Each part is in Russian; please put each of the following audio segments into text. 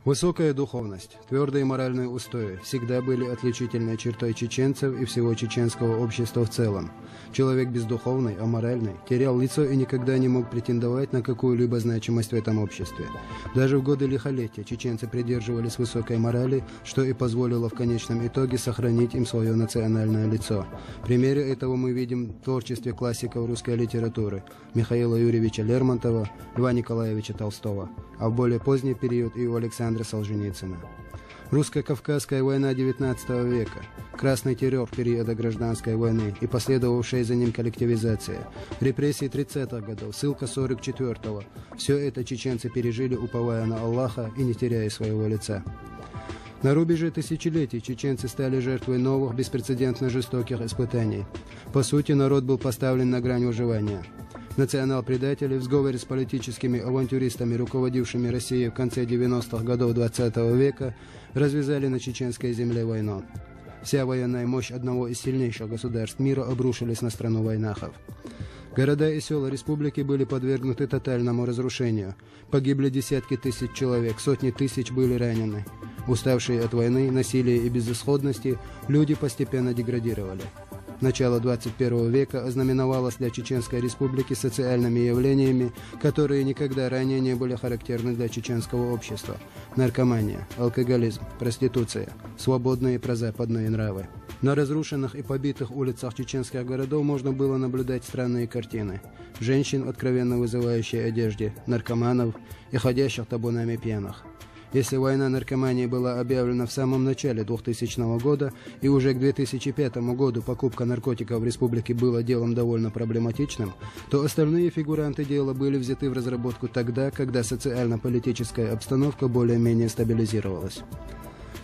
Высокая духовность, твердые моральные устои всегда были отличительной чертой чеченцев и всего чеченского общества в целом. Человек бездуховный, аморальный, терял лицо и никогда не мог претендовать на какую-либо значимость в этом обществе. Даже в годы лихолетия чеченцы придерживались высокой морали, что и позволило в конечном итоге сохранить им свое национальное лицо. Примеры этого мы видим в творчестве классиков русской литературы Михаила Юрьевича Лермонтова, Льва Николаевича Толстого, а в более поздний период и у Александра Солженицына. Русско-Кавказская война XIX века, красный террор периода гражданской войны и последовавшая за ним коллективизация, репрессии 30-х годов, ссылка 44-го – все это чеченцы пережили, уповая на Аллаха и не теряя своего лица. На рубеже тысячелетий чеченцы стали жертвой новых, беспрецедентно жестоких испытаний. По сути, народ был поставлен на грань выживания. Национал-предатели в сговоре с политическими авантюристами, руководившими Россией в конце 90-х годов XX века, развязали на чеченской земле войну. Вся военная мощь одного из сильнейших государств мира обрушились на страну войнахов. Города и села республики были подвергнуты тотальному разрушению. Погибли десятки тысяч человек, сотни тысяч были ранены. Уставшие от войны, насилия и безысходности, люди постепенно деградировали. Начало 21 века ознаменовалось для Чеченской Республики социальными явлениями, которые никогда ранее не были характерны для чеченского общества. Наркомания, алкоголизм, проституция, свободные прозападные нравы. На разрушенных и побитых улицах чеченских городов можно было наблюдать странные картины. Женщин, откровенно вызывающие одежде, наркоманов и ходящих табунами пьяных. Если война наркомании была объявлена в самом начале 2000 года и уже к 2005 году покупка наркотиков в республике была делом довольно проблематичным, то остальные фигуранты дела были взяты в разработку тогда, когда социально-политическая обстановка более-менее стабилизировалась.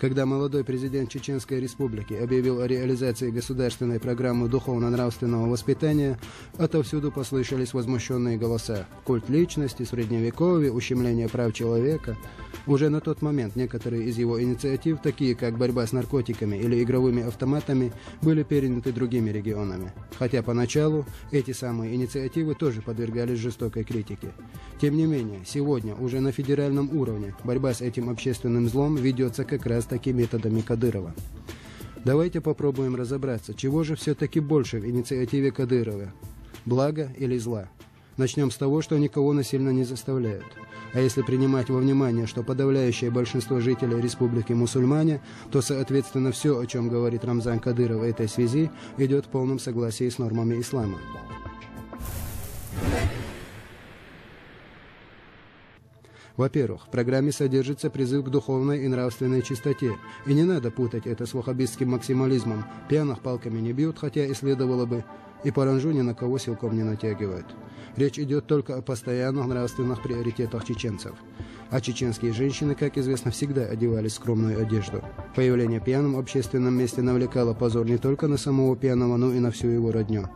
Когда молодой президент Чеченской Республики объявил о реализации государственной программы духовно-нравственного воспитания, отовсюду послышались возмущенные голоса. Культ личности, средневековье, ущемление прав человека. Уже на тот момент некоторые из его инициатив, такие как борьба с наркотиками или игровыми автоматами, были переняты другими регионами. Хотя поначалу эти самые инициативы тоже подвергались жестокой критике. Тем не менее, сегодня уже на федеральном уровне борьба с этим общественным злом ведется как раз такими методами Кадырова. Давайте попробуем разобраться, чего же все-таки больше в инициативе Кадырова – блага или зла. Начнем с того, что никого насильно не заставляют. А если принимать во внимание, что подавляющее большинство жителей республики мусульмане, то, соответственно, все, о чем говорит Рамзан Кадыров в этой связи, идет в полном согласии с нормами ислама. Во-первых, в программе содержится призыв к духовной и нравственной чистоте, и не надо путать это с ваххабистским максимализмом. Пьяных палками не бьют, хотя и следовало бы, и паранжу ни на кого силком не натягивают. Речь идет только о постоянных нравственных приоритетах чеченцев. А чеченские женщины, как известно, всегда одевались в скромную одежду. Появление пьяным в общественном месте навлекало позор не только на самого пьяного, но и на всю его родню.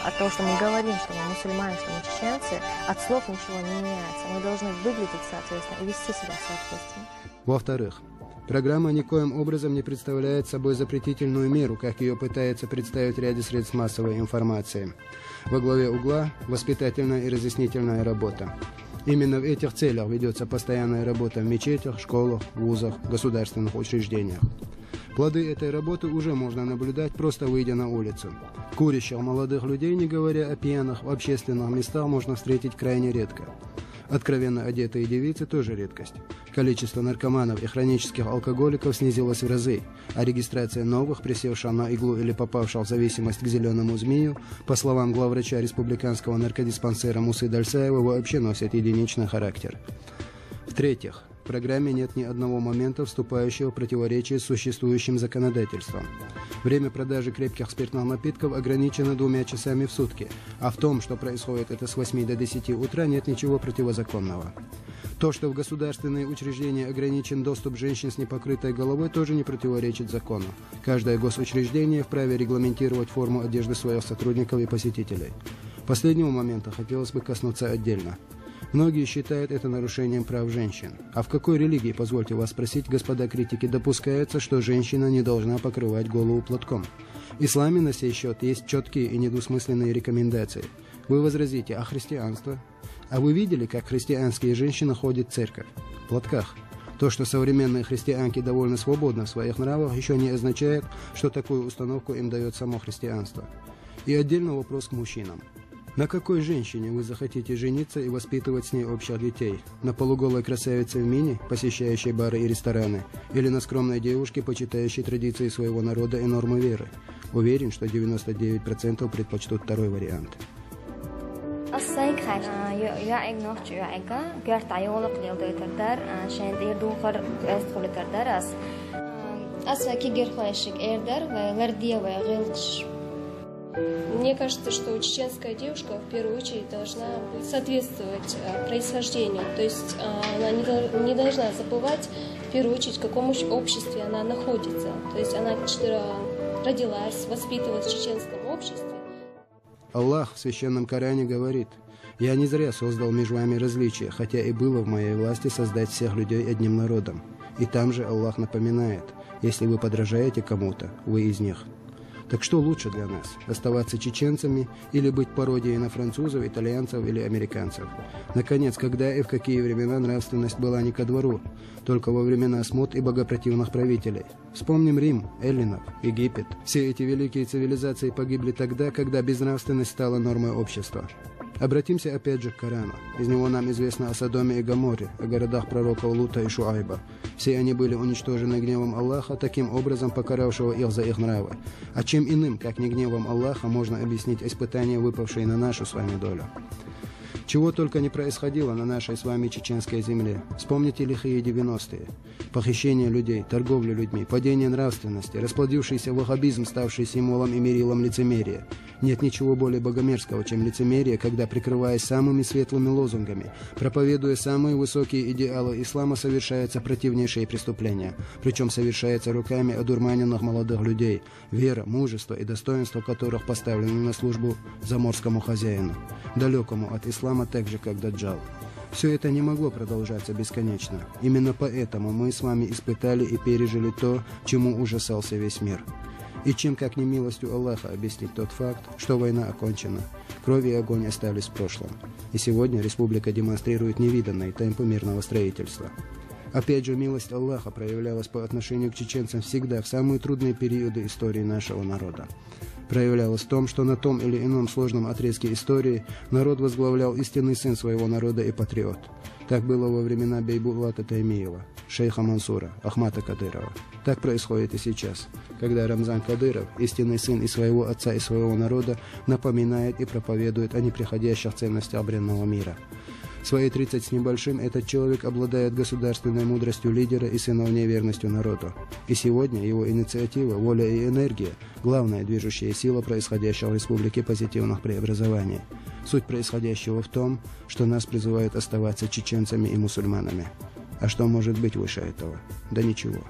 От того, что мы говорим, что мы мусульмане, что мы чеченцы, от слов ничего не меняется. Мы должны выглядеть соответственно и вести себя соответственно. Во-вторых, программа никоим образом не представляет собой запретительную меру, как ее пытается представить ряд средств массовой информации. Во главе угла – воспитательная и разъяснительная работа. Именно в этих целях ведется постоянная работа в мечетях, школах, вузах, государственных учреждениях. Плоды этой работы уже можно наблюдать, просто выйдя на улицу. Курящих молодых людей, не говоря о пьяных, в общественных местах можно встретить крайне редко. Откровенно одетые девицы тоже редкость. Количество наркоманов и хронических алкоголиков снизилось в разы, а регистрация новых, присевших на иглу или попавших в зависимость к зеленому змею, по словам главврача республиканского наркодиспансера Мусы Дальсаева, вообще носит единичный характер. В-третьих, в программе нет ни одного момента, вступающего в противоречие с существующим законодательством. Время продажи крепких спиртных напитков ограничено 2 часами в сутки, а в том, что происходит это с 8 до 10 утра, нет ничего противозаконного. То, что в государственные учреждения ограничен доступ женщин с непокрытой головой, тоже не противоречит закону. Каждое госучреждение вправе регламентировать форму одежды своих сотрудников и посетителей. Последнего момента хотелось бы коснуться отдельно. Многие считают это нарушением прав женщин. А в какой религии, позвольте вас спросить, господа критики, допускается, что женщина не должна покрывать голову платком? В исламе на сей счет есть четкие и недвусмысленные рекомендации. Вы возразите, а христианство? А вы видели, как христианские женщины ходят в церковь? В платках. То, что современные христианки довольно свободны в своих нравах, еще не означает, что такую установку им дает само христианство. И отдельный вопрос к мужчинам. На какой женщине вы захотите жениться и воспитывать с ней общих детей? На полуголой красавице в мини, посещающей бары и рестораны? Или на скромной девушке, почитающей традиции своего народа и нормы веры? Уверен, что 99% предпочтут второй вариант. Мне кажется, что чеченская девушка в первую очередь должна соответствовать происхождению. То есть она не должна забывать в первую очередь, в каком обществе она находится. То есть она родилась, воспитывалась в чеченском обществе. Аллах в Священном Коране говорит: «Я не зря создал между вами различия, хотя и было в моей власти создать всех людей одним народом». И там же Аллах напоминает: «Если вы подражаете кому-то, вы из них». Так что лучше для нас? Оставаться чеченцами или быть пародией на французов, итальянцев или американцев? Наконец, когда и в какие времена нравственность была не ко двору? Только во времена смут и богопротивных правителей. Вспомним Рим, эллинов, Египет. Все эти великие цивилизации погибли тогда, когда безнравственность стала нормой общества. Обратимся опять же к Корану. Из него нам известно о Содоме и Гоморе, о городах пророков Лута и Шуайба. Все они были уничтожены гневом Аллаха, таким образом покаравшего их за их нравы. А чем иным, как не гневом Аллаха, можно объяснить испытания, выпавшие на нашу с вами долю? Чего только не происходило на нашей с вами чеченской земле. Вспомните лихие 90-е. Похищение людей, торговля людьми, падение нравственности, расплодившийся ваххабизм, ставший символом и мерилом лицемерия. Нет ничего более богомерзкого, чем лицемерие, когда, прикрываясь самыми светлыми лозунгами, проповедуя самые высокие идеалы ислама, совершаются противнейшие преступления. Причем совершается руками одурманенных молодых людей, вера, мужество и достоинство которых поставлены на службу заморскому хозяину, далекому от ислама так же, как Даджал. Все это не могло продолжаться бесконечно. Именно поэтому мы с вами испытали и пережили то, чему ужасался весь мир. И чем, как не милостью Аллаха, объяснить тот факт, что война окончена, кровь и огонь остались в прошлом. И сегодня республика демонстрирует невиданные темпы мирного строительства. Опять же, милость Аллаха проявлялась по отношению к чеченцам всегда в самые трудные периоды истории нашего народа. Проявлялась в том, что на том или ином сложном отрезке истории народ возглавлял истинный сын своего народа и патриот. Так было во времена Бейбулата Таймиева, шейха Мансура, Ахмата Кадырова. Так происходит и сейчас, когда Рамзан Кадыров, истинный сын и своего отца, и своего народа, напоминает и проповедует о неприходящих ценностях бренного мира. В свои 30 с небольшим этот человек обладает государственной мудростью лидера и сыновней верностью народу. И сегодня его инициатива, воля и энергия – главная движущая сила происходящего в республике позитивных преобразований. Суть происходящего в том, что нас призывают оставаться чеченцами и мусульманами. А что может быть выше этого? Да ничего.